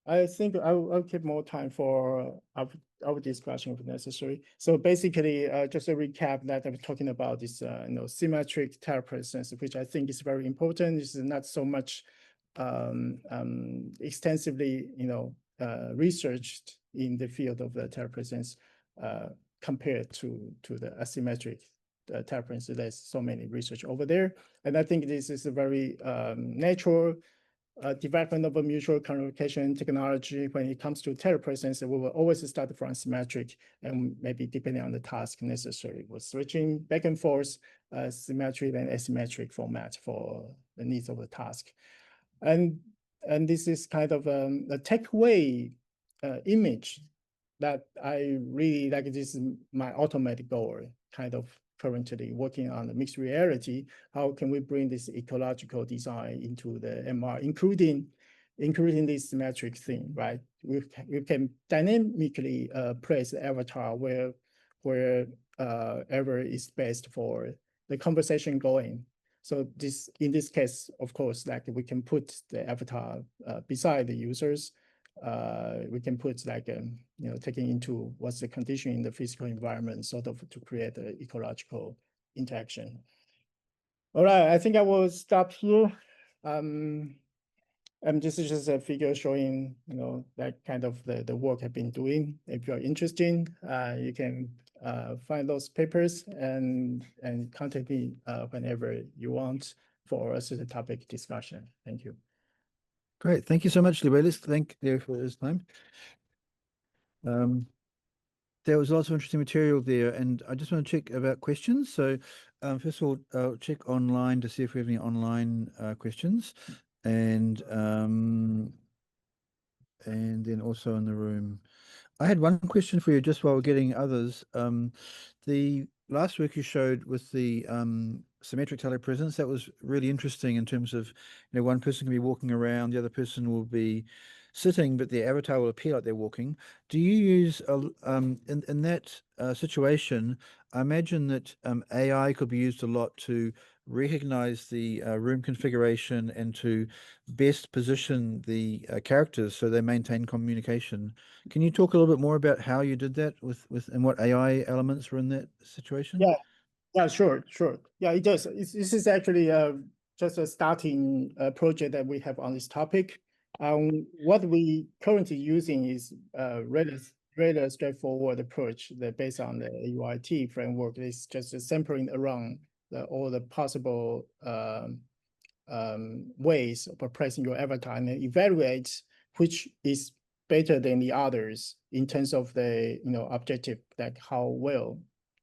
I think I'll keep more time for our discussion if necessary. So basically, just a recap that I'm talking about is symmetric telepresence, which I think is very important. This is not so much extensively researched in the field of the telepresence compared to the asymmetric telepresence. There's so many research over there, and I think this is a very natural development of a mutual communication technology, when it comes to telepresence, we will always start from symmetric, and maybe depending on the task necessary, we're switching back and forth symmetric and asymmetric format for the needs of the task. And this is kind of a takeaway image that I really like. This is my ultimate goal, kind of currently working on the mixed reality. How can we bring this ecological design into the MR, including this symmetric thing, right? We can dynamically place the avatar where ever is best for the conversation going. So in this case, of course, like we can put the avatar beside the users. We can put like, taking into what's the condition in the physical environment, sort of to create an ecological interaction. All right, I think I will stop here. And this is just a figure showing, that kind of the work I've been doing. If you're interested, you can find those papers and contact me whenever you want for a certain topic discussion. Thank you. Great. Thank you so much, Liwei. Let's thank you for this time. There was lots of interesting material there, and I just want to check about questions. So first of all, I'll check online to see if we have any online questions, and then also in the room. I had one question for you just while we're getting others. The last work you showed with the symmetric telepresence, that was really interesting in terms of, one person can be walking around, the other person will be sitting, but their avatar will appear like they're walking. Do you use, in that situation, I imagine that AI could be used a lot to recognize the room configuration and to best position the characters so they maintain communication. Can you talk a little bit more about how you did that with and what AI elements were in that situation? Yeah, sure. Yeah, it does. This is actually just a starting project that we have on this topic. What we currently using is rather straightforward approach that based on the UIT framework. It's just sampling around all the possible ways of placing your avatar and evaluate which is better than the others in terms of the objective, like how well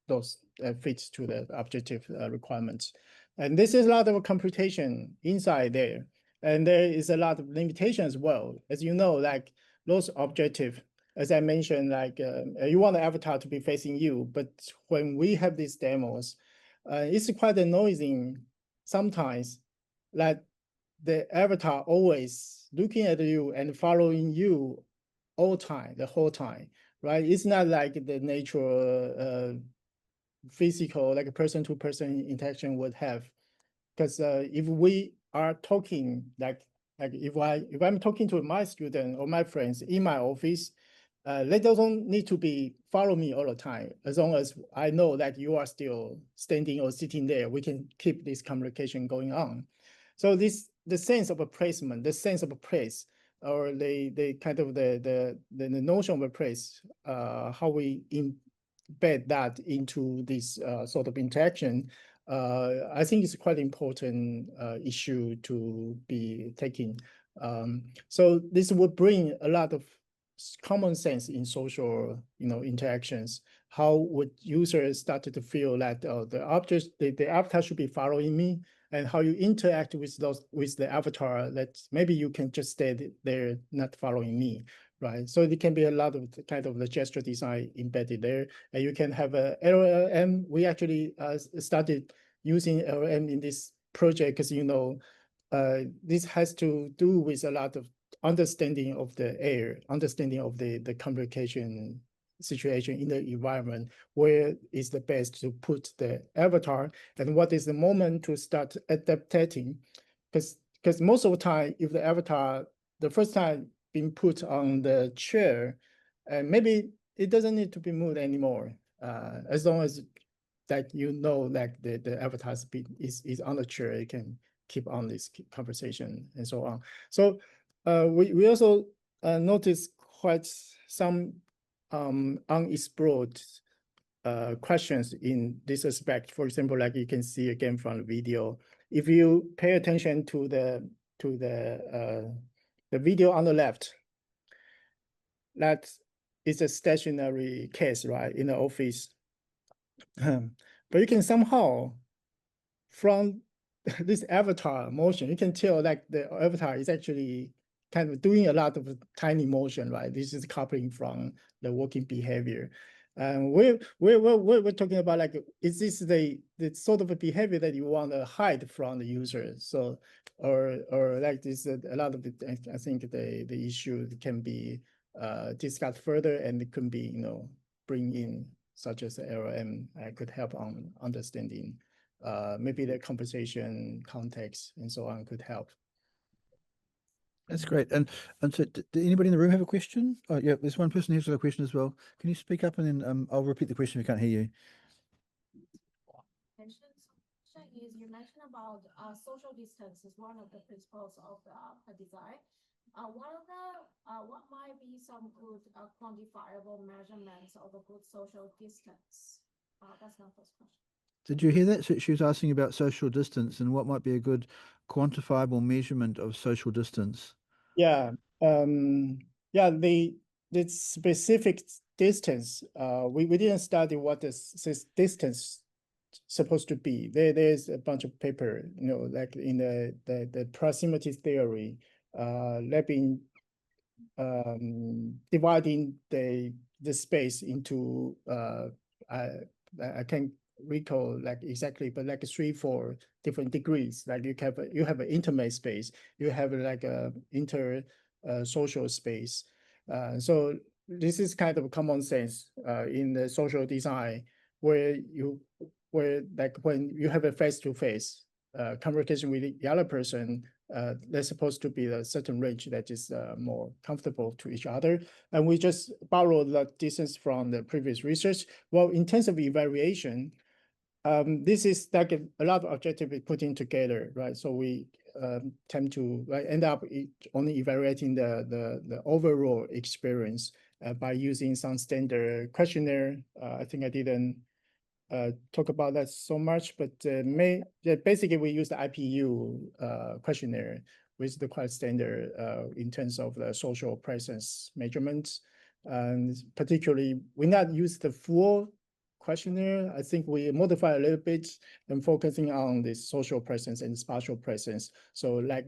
those fits to the objective requirements. And this is a lot of computation inside there. And there is a lot of limitation as well. As you know, like those objective, as I mentioned, like you want the avatar to be facing you, but when we have these demos, it's quite annoying sometimes that the avatar always looking at you and following you the whole time, right? It's not like the natural physical, like a person-to-person interaction would have. Because if we are talking, like if I'm talking to my student or my friends in my office, they don't need to be follow me all the time. As long as I know that you are still standing or sitting there, we can keep this communication going on. So the sense of a placement, the sense of a place, or the kind of the notion of a place, how we embed that into this sort of interaction, I think it's quite important issue to be taken. So this would bring a lot of common sense in social, interactions. How would users start to feel that the object, the avatar should be following me, and how you interact with the avatar, that maybe you can just stay there, not following me, right? So it can be a lot of kind of the gesture design embedded there, and you can have a LLM. We actually started using LLM in this project because this has to do with a lot of understanding of the air, understanding of the communication situation in the environment, where is the best to put the avatar, and what is the moment to start adapting. Because most of the time, if the avatar, the first time being put on the chair, maybe it doesn't need to be moved anymore, as long as that like the avatar is on the chair, it can keep on this conversation and so on. So we also noticed quite some unexplored questions in this aspect. For example, like you can see again from the video, if you pay attention to the to the video on the left. That is a stationary case, right, in the office. But you can somehow, from this avatar motion, you can tell like the avatar is actually kind of doing a lot of tiny motion, right? This is coupling from the working behavior. We're talking about like, is this the sort of a behavior that you want to hide from the user? So, or like this, a lot of it, I think the issue can be discussed further, and it could be, bring in such as LLM could help on understanding maybe the conversation context and so on could help. That's great. And so, did anybody in the room have a question? Oh, yeah, there's one person who's got a question as well. Can you speak up, and then I'll repeat the question if we can't hear you. Is you mentioned about social distance is one of the principles of the design. What might be some good quantifiable measurements of a good social distance? That's my first question. Did you hear that? So she was asking about social distance and what might be a good quantifiable measurement of social distance. Yeah, yeah. The specific distance, we didn't study what this distance supposed to be. There's a bunch of paper, like in the proximity theory, that been dividing the space into I can't recall like exactly, but like 3-4 different degrees. Like you have an intimate space, you have like a social space. So this is kind of common sense in the social design, where like when you have a face-to-face conversation with the other person, there's supposed to be a certain range that is more comfortable to each other. And we just borrowed the distance from the previous research. Well, in terms of evaluation, this is like a lot of objectives putting together, right? So we tend to end up only evaluating the overall experience by using some standard questionnaire. I think I didn't talk about that so much, but basically we use the IPU questionnaire, which is the quite standard in terms of the social presence measurements. And particularly, we not use the full questionnaire. I think we modify a little bit and focusing on the social presence and spatial presence. So like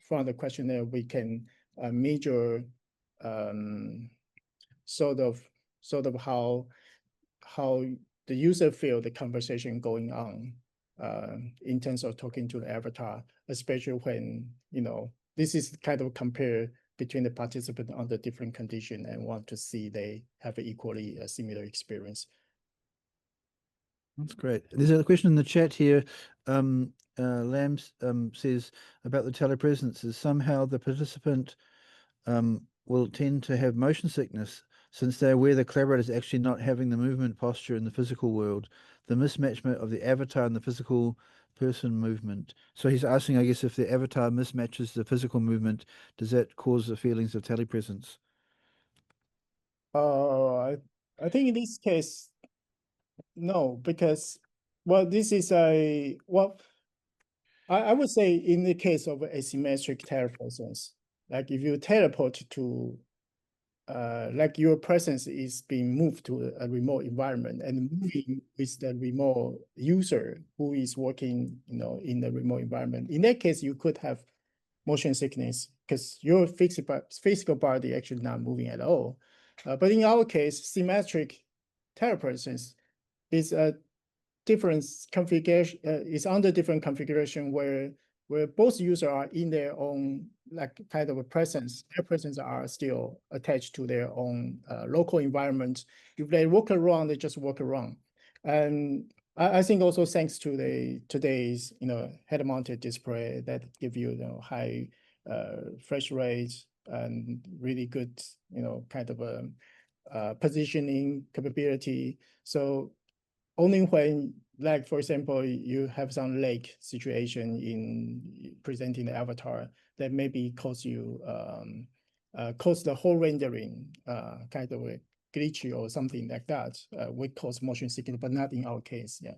from the questionnaire, we can measure sort of how the user feel the conversation going on in terms of talking to the avatar, especially when, this is kind of compare between the participant under different condition and want to see they have equally a similar experience. That's great. There's a question in the chat here. Lam says about the telepresence is somehow the participant will tend to have motion sickness since they're aware the collaborator is actually not having the movement posture in the physical world, the mismatchment of the avatar and the physical person movement. So he's asking, I guess, if the avatar mismatches the physical movement, does that cause the feelings of telepresence? I think in this case, no, because, well, this is I would say in the case of asymmetric telepresence, like if you teleport to, like your presence is being moved to a remote environment and moving with the remote user who is working, in the remote environment. In that case, you could have motion sickness because your physical body actually not moving at all. But in our case, symmetric telepresence is a different configuration, is under different configuration where both users are in their own like kind of a presence. Their presence are still attached to their own local environment. If they walk around, they just walk around. And I think also thanks to today's head-mounted display that give you high fresh rates and really good kind of a positioning capability. So only when, like, for example, you have some lake situation in presenting the avatar that maybe cause the whole rendering kind of a glitchy or something like that, would cause motion sickness, but not in our case. Yeah.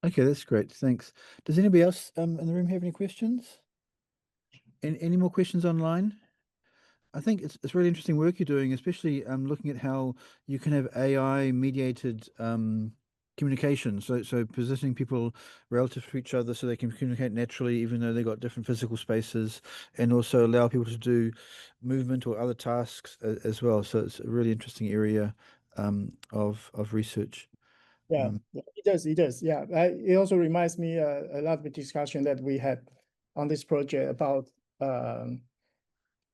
Okay, that's great. Thanks. Does anybody else in the room have any questions? Any more questions online? I think it's really interesting work you're doing, especially looking at how you can have AI mediated communication. So positioning people relative to each other so they can communicate naturally, even though they've got different physical spaces, and also allow people to do movement or other tasks as well. So it's a really interesting area of research. Yeah, yeah, it does. It does. Yeah, it also reminds me a lot of the discussion that we had on this project about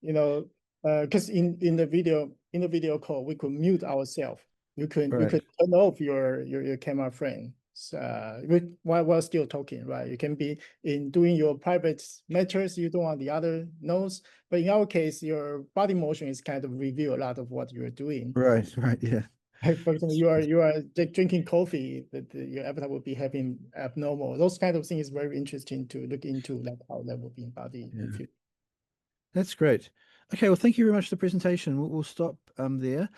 you know, because in the video call we could mute ourselves. You could Right. turn off your camera frame while still talking, right? You can be in doing your private matters you do on the other nodes, but in our case, your body motion is kind of reveal a lot of what you're doing. Right. Yeah. Like, for example, you are drinking coffee, that your avatar will be having abnormal. Those kind of things is very interesting to look into, like how that will be embodied in Yeah. future. That's great. Okay, well, thank you very much for the presentation. We'll stop there. And